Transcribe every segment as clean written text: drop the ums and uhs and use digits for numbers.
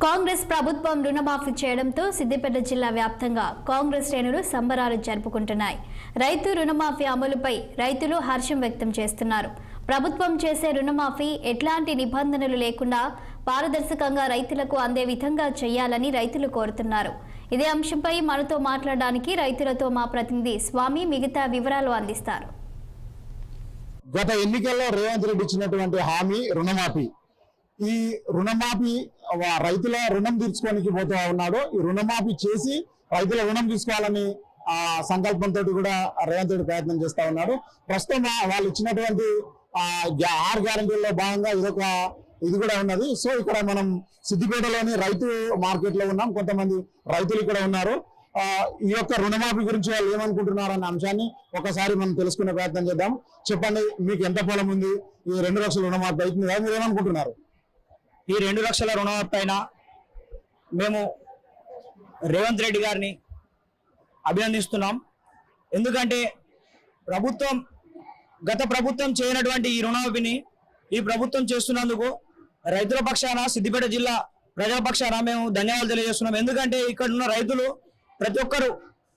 కాంగ్రెస్ ప్రభుత్వం రుణమాఫీ చేయడంతో సిద్దిపేట జిల్లా వ్యాప్తంగా కాంగ్రెస్ శ్రేణులు సంబరాలు జరుపుకుంటున్నాయి. రైతు రుణమాఫీ అమలుపై రైతులు హర్షం వ్యక్తం చేస్తున్నారు. ప్రభుత్వం చేసే రుణమాఫీ ఎట్లాంటి నిబంధనలు లేకుండా పారదర్శకంగా రైతులకు అందే విధంగా చేయాలని రైతులు కోరుతున్నారు. ఇదే అంశంపై మనతో మాట్లాడడానికి రైతులతో మా ప్రతినిధి స్వామి మిగతా వివరాలు అందిస్తారు. గత ఎన్నికల్లో రేవంత్ రెడ్డి ఇచ్చినటువంటి హామీ రుణమాఫీ. ఈ రుణమాఫీ రైతుల రుణం తీర్చుకోనికి పోతూ ఉన్నాడు. ఈ రుణమాఫీ చేసి రైతుల రుణం తీసుకోవాలని సంకల్పంతో కూడా రేవంత్ రెడ్డి ప్రయత్నం చేస్తా ఉన్నాడు. ప్రస్తుతం వాళ్ళు ఇచ్చినటువంటి 6 గ్యారంటీల్లో భాగంగా ఇది కూడా ఉన్నది. సో ఇక్కడ మనం సిద్దిపేటలోని రైతు మార్కెట్ లో ఉన్నాం. కొంతమంది రైతులు ఇక్కడ ఉన్నారు. ఈ యొక్క రుణమాఫీ గురించి వాళ్ళు ఏమనుకుంటున్నారు అన్న అంశాన్ని ఒకసారి మనం తెలుసుకునే ప్రయత్నం చేద్దాం. చెప్పండి, మీకు ఎంత పొలం ఉంది? ఈ 2 లక్షల రుణమాఫీ అవుతుంది కదా, మీరు ఏమనుకుంటున్నారు? ఈ 2 లక్షల రుణమాఫీ పైన మేము రేవంత్ రెడ్డి గారిని అభినందిస్తున్నాం. ఎందుకంటే గత ప్రభుత్వం చేయనటువంటి ఈ రుణమాఫీని ఈ ప్రభుత్వం చేస్తున్నందుకు రైతుల పక్షాన, సిద్దిపేట జిల్లా ప్రజల పక్షాన మేము ధన్యవాదాలు తెలియజేస్తున్నాం. ఎందుకంటే ఇక్కడ ఉన్న రైతులు ప్రతి ఒక్కరు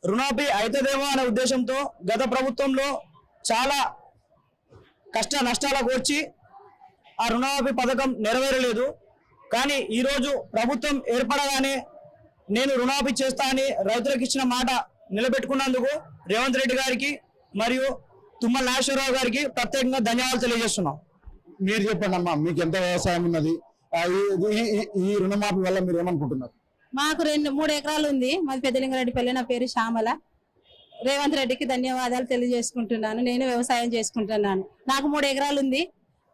రుణమాఫీ అవుతుందేమో అనే ఉద్దేశంతో గత ప్రభుత్వంలో చాలా కష్ట నష్టాలకు వచ్చి ఆ రుణమాఫీ పథకం నెరవేరలేదు. కానీ ఈరోజు ప్రభుత్వం ఏర్పడగానే నేను రుణమాఫీ చేస్తా అని రైతులకు ఇచ్చిన మాట నిలబెట్టుకున్నందుకు రేవంత్ రెడ్డి గారికి మరియు తుమ్మల నాగేశ్వరరావు గారికి ప్రత్యేకంగా ధన్యవాదాలు తెలియజేస్తున్నాం. మీరు చెప్పండి అమ్మా, మీకు ఎంత వ్యవసాయం ఉన్నది? ఈ రుణమాఫీ వల్ల మీరు ఏమనుకుంటున్నారు? మాకు 2-3 ఎకరాలు ఉంది. మాది పెద్దలింగారెడ్డిపల్లి. నా పేరు శ్యామల. రేవంత్ రెడ్డికి ధన్యవాదాలు తెలియజేసుకుంటున్నాను. నేను వ్యవసాయం చేసుకుంటున్నాను. నాకు 3 ఎకరాలు ఉంది.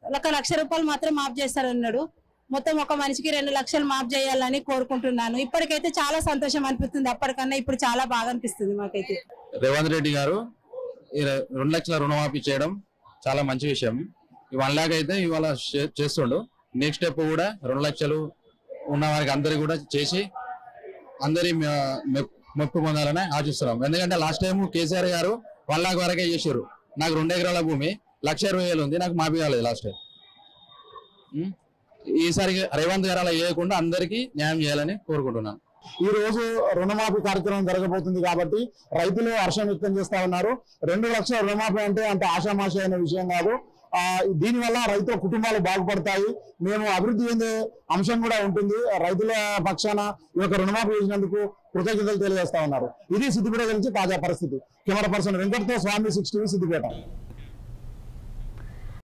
1 లక్ష రూపాయలు మాత్రం మాఫ్ చేస్తారన్నాడు. మొత్తం ఒక మనిషికి 2 లక్షలు మాఫ్ చేయాలని కోరుకుంటున్నాను. ఇప్పటికైతే చాలా సంతోషం అనిపిస్తుంది. అప్పటికన్నా ఇప్పుడు చాలా బాగా అనిపిస్తుంది మాకైతే. రేవంత్ రెడ్డి గారు ఈ 2 లక్షల రుణమాఫీ చేయడం చాలా మంచి విషయం. 1 లాక్ అయితే ఇవాళ చేస్తుండు. నెక్స్ట్ స్టెప్ కూడా 2 లక్షలు ఉన్న వారికి అందరికి కూడా చేసి అందరి మెప్పు పొందాలని ఆశిస్తున్నాం. ఎందుకంటే లాస్ట్ టైం కేసీఆర్ గారు 1 లాక్ వరకే చేసారు. నాకు 2 ఎకరాల భూమి 1,20,000 ఉంది, నాకు మాఫీ కాలేదు లాస్ట్ టైం. ఈసారి రేవంత్ గారు అలా చేయకుండా అందరికీ న్యాయం చేయాలని కోరుకుంటున్నాను. ఈ రోజు రుణమాఫీ కార్యక్రమం జరగబోతుంది కాబట్టి రైతులు హర్షం వ్యక్తం చేస్తా ఉన్నారు. 2 లక్షల రుణమాఫీ అంటే అంత ఆషామాషి అయిన విషయం కాదు. దీనివల్ల రైతుల కుటుంబాలు బాగుపడతాయి. మేము అభివృద్ధి చెందే అంశం కూడా ఉంటుంది. రైతుల పక్షాన ఈ యొక్క రుణమాఫీ చేసినందుకు కృతజ్ఞతలు తెలియజేస్తా ఉన్నారు. ఇది సిద్దిపేట గురించి తాజా పరిస్థితి. కెమెరా పర్సన్ వెంకట్తో స్వామి 6 టీవీ సిద్దిపేట.